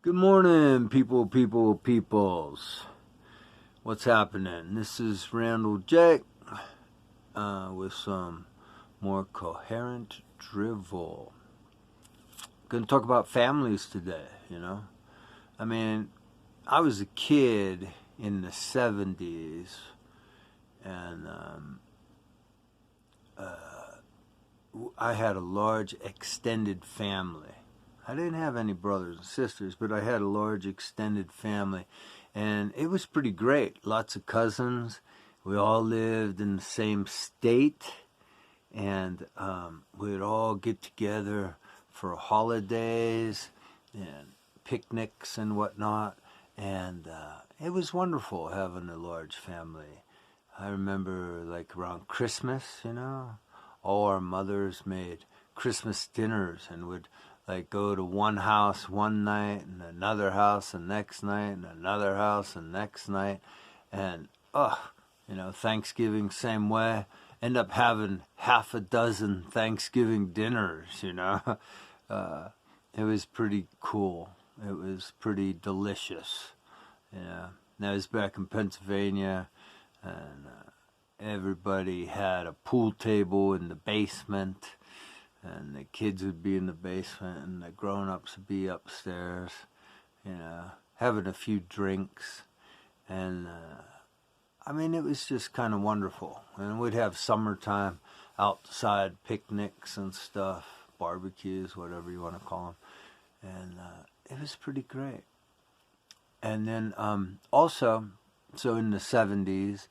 Good morning, peoples. What's happening? This is Randall Jack with some more coherent drivel. Gonna talk about families today, I mean, I was a kid in the 70s, and I had a large extended family. I didn't have any brothers and sisters, but I had a large extended family, and it was pretty great. Lots of cousins. We all lived in the same state, and we'd all get together for holidays and picnics and whatnot, and it was wonderful having a large family. I remember, like, around Christmas, all our mothers made Christmas dinners and would like go to one house one night and another house the next night and another house the next night, and Thanksgiving same way. End up having half a dozen Thanksgiving dinners. It was pretty cool. It was pretty delicious. And I was back in Pennsylvania, and everybody had a pool table in the basement, and the kids would be in the basement, and the grown-ups would be upstairs, having a few drinks, and it was just kind of wonderful. And we'd have summertime outside picnics and stuff, barbecues, whatever you want to call them, and it was pretty great. And then also, so in the 70s,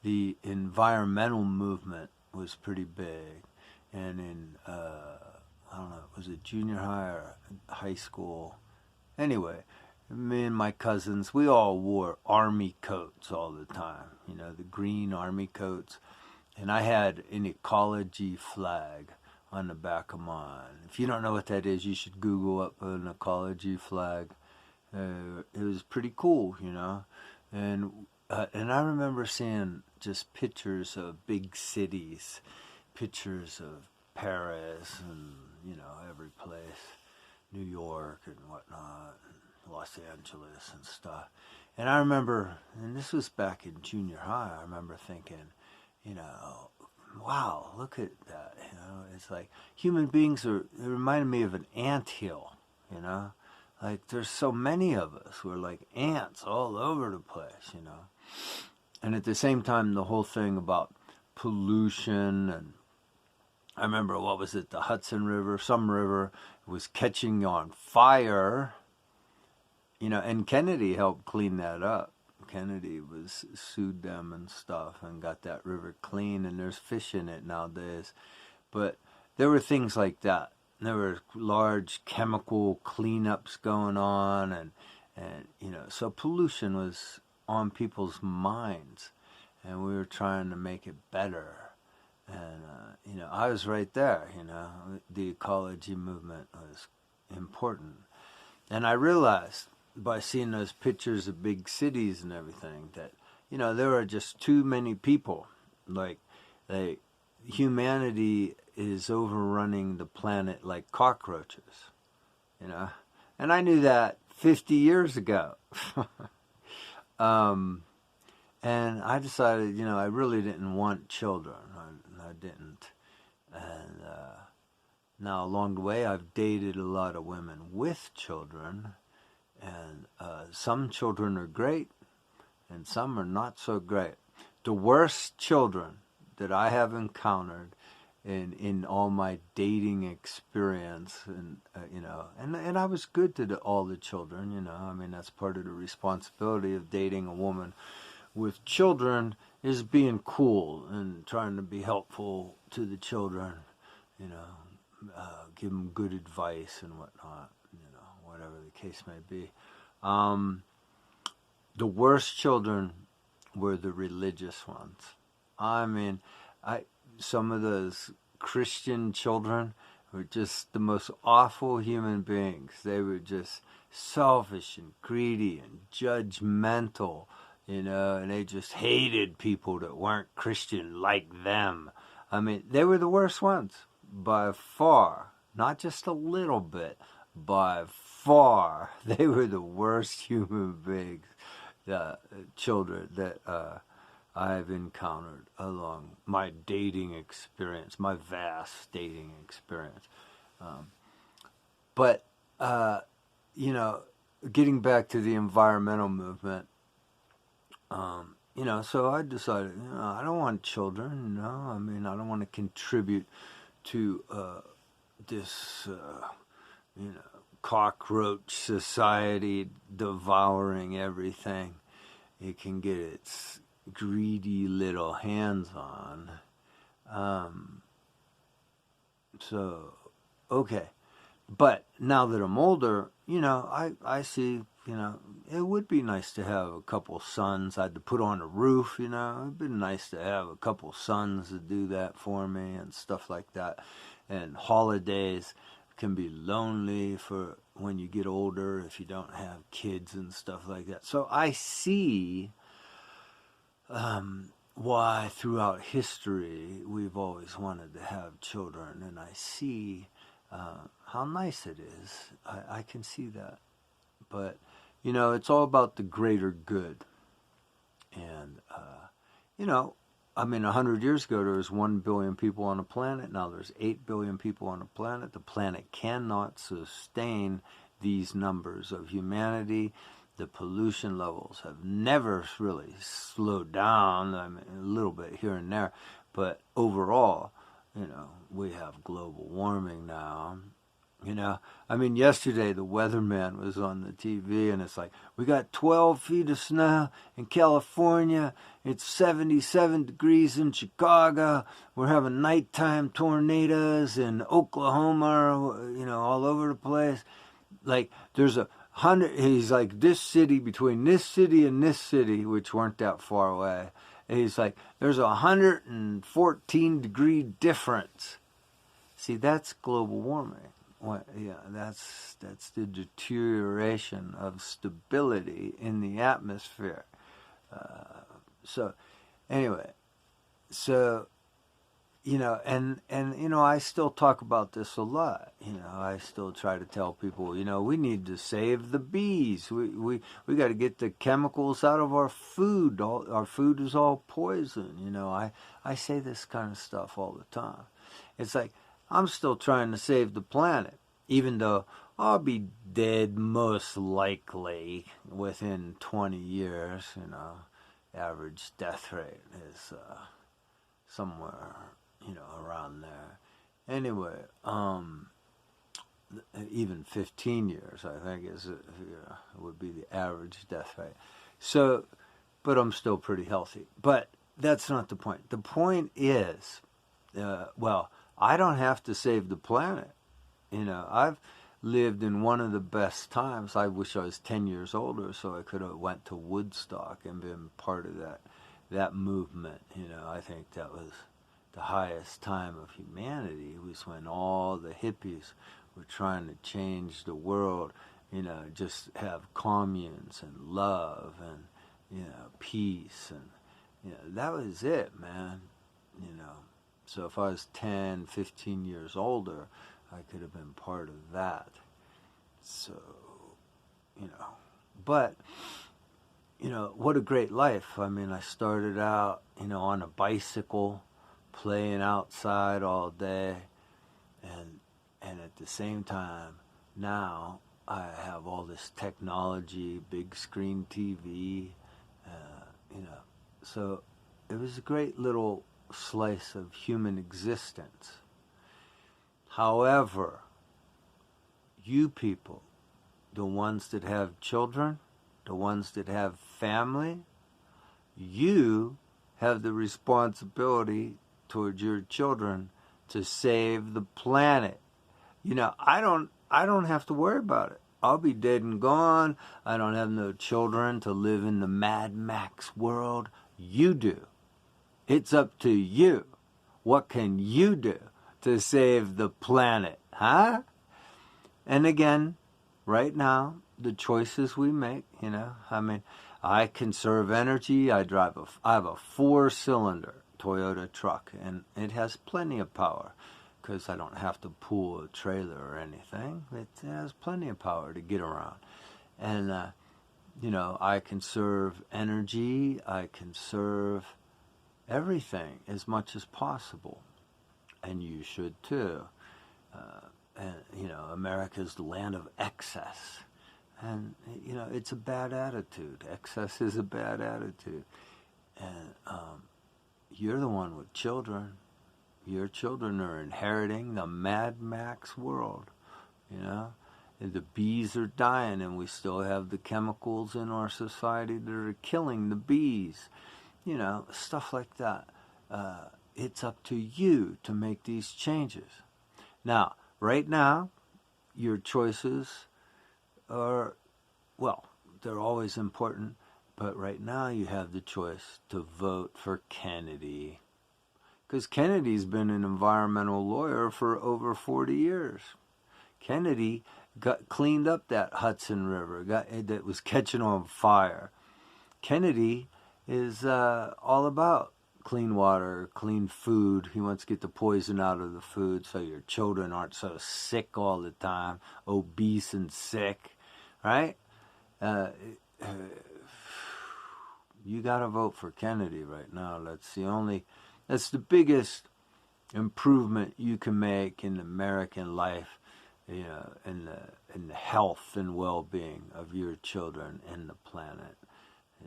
the environmental movement was pretty big. And in, I don't know, was it junior high or high school? Anyway, me and my cousins, we all wore army coats all the time, the green army coats. And I had an ecology flag on the back of mine. If you don't know what that is, you should Google up an ecology flag. It was pretty cool, And I remember seeing just pictures of big cities, pictures of Paris and, every place, New York and whatnot, and Los Angeles and stuff. And I remember, and this was back in junior high, I remember thinking, wow, look at that, it's like human beings it reminded me of an anthill, like there's so many of us. We're like ants all over the place, And at the same time, the whole thing about pollution, and I remember, what was it, the Hudson River, some river was catching on fire, and Kennedy helped clean that up. Kennedy sued them and stuff and got that river clean, and there's fish in it nowadays. But there were things like that. There were large chemical cleanups going on, and so pollution was on people's minds, and we were trying to make it better. And I was right there. The ecology movement was important, and I realized by seeing those pictures of big cities and everything that there are just too many people. Like humanity is overrunning the planet like cockroaches. And I knew that 50 years ago. And I decided, I really didn't want children. I didn't. And now along the way, I've dated a lot of women with children. And some children are great, and some are not so great. The worst children that I have encountered in all my dating experience, and and I was good to all the children. That's part of the responsibility of dating a woman with children, is being cool and trying to be helpful to the children, give them good advice and whatnot, whatever the case may be. The worst children were the religious ones. Some of those Christian children were just the most awful human beings. They were just selfish and greedy and judgmental, and they just hated people that weren't Christian like them. They were the worst ones by far, not just a little bit, by far, they were the worst human beings, children that I've encountered along my dating experience, my vast dating experience. But, you know, getting back to the environmental movement, you know, so I decided, you know, I don't want children, no. I mean, I don't want to contribute to this, you know, cockroach society devouring everything it can get its greedy little hands on. So, okay. But now that I'm older, you know, I see, you know, it would be nice to have a couple sons. I had to put on a roof, you know. It'd been nice to have a couple sons to do that for me and stuff like that. And holidays can be lonely for when you get older if you don't have kids and stuff like that. So I see why throughout history we've always wanted to have children, and I see how nice it is. I can see that. But, you know, it's all about the greater good. And, you know, I mean, 100 years ago, there was 1 billion people on the planet. Now there's 8 billion people on the planet. The planet cannot sustain these numbers of humanity. The pollution levels have never really slowed down. I mean, a little bit here and there. But overall, you know, we have global warming now. You know, I mean, yesterday the weatherman was on the TV and it's like, we got 12 feet of snow in California. It's 77 degrees in Chicago. We're having nighttime tornadoes in Oklahoma, you know, all over the place. Like, there's 100, he's like, this city, between this city and this city, which weren't that far away, and he's like, there's 114 degree difference. See, that's global warming. Yeah, that's the deterioration of stability in the atmosphere. So, anyway, so, you know, and you know, I still talk about this a lot. You know, I still try to tell people, you know, we need to save the bees. We got to get the chemicals out of our food. Our food is all poison. You know, I say this kind of stuff all the time. It's like, I'm still trying to save the planet, even though I'll be dead most likely within 20 years. You know, average death rate is somewhere, you know, around there. Anyway, even 15 years, I think, would be the average death rate. So, but I'm still pretty healthy. But that's not the point. The point is, well, I don't have to save the planet. You know, I've lived in one of the best times. I wish I was 10 years older so I could have went to Woodstock and been part of that movement. You know, I think that was the highest time of humanity, was when all the hippies were trying to change the world, you know, just have communes and love and, you know, peace. And, you know, that was it, man, you know. So if I was 10, 15 years older, I could have been part of that. So, you know, but, you know, what a great life. I mean, I started out, you know, on a bicycle, playing outside all day, and at the same time, now I have all this technology, big screen TV, you know, so it was a great little slice of human existence. However, you people, the ones that have children, the ones that have family, you have the responsibility towards your children to save the planet. You know, I don't have to worry about it. I'll be dead and gone. I don't have no children to live in the Mad Max world. You do. It's up to you. What can you do to save the planet, huh? And again, right now, the choices we make, you know, I mean, I conserve energy. I have a 4-cylinder Toyota truck, and it has plenty of power. because I don't have to pull a trailer or anything. It has plenty of power to get around. And, you know, I conserve energy. I conserve everything as much as possible. And you should too. And, you know, America's the land of excess. And, you know, it's a bad attitude. Excess is a bad attitude. And you're the one with children. Your children are inheriting the Mad Max world, you know. And the bees are dying, and we still have the chemicals in our society that are killing the bees. You know, stuff like that. It's up to you to make these changes. Now, right now, your choices are, well, they're always important, but right now you have the choice to vote for Kennedy. Because Kennedy's been an environmental lawyer for over 40 years. Kennedy cleaned up that Hudson River that was catching on fire. Kennedy is all about clean water, clean food. He wants to get the poison out of the food so your children aren't so sick all the time, obese and sick, right? You got to vote for Kennedy right now. That's the biggest improvement you can make in American life, you know, in the health and well-being of your children and the planet,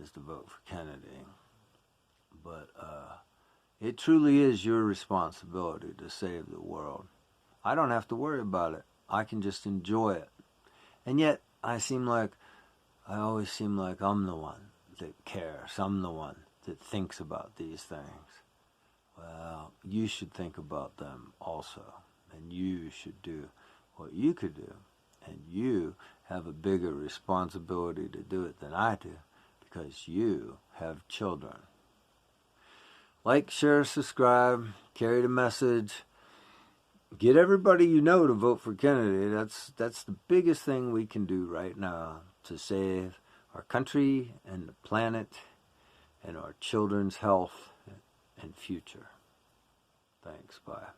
is to vote for Kennedy. But it truly is your responsibility to save the world. I don't have to worry about it. I can just enjoy it. And yet, I always seem like I'm the one that cares. I'm the one that thinks about these things. Well, you should think about them also. And you should do what you could do. And you have a bigger responsibility to do it than I do, because you have children. Like, share, subscribe, carry the message. Get everybody you know to vote for Kennedy. That's the biggest thing we can do right now to save our country and the planet and our children's health and future. Thanks. Bye.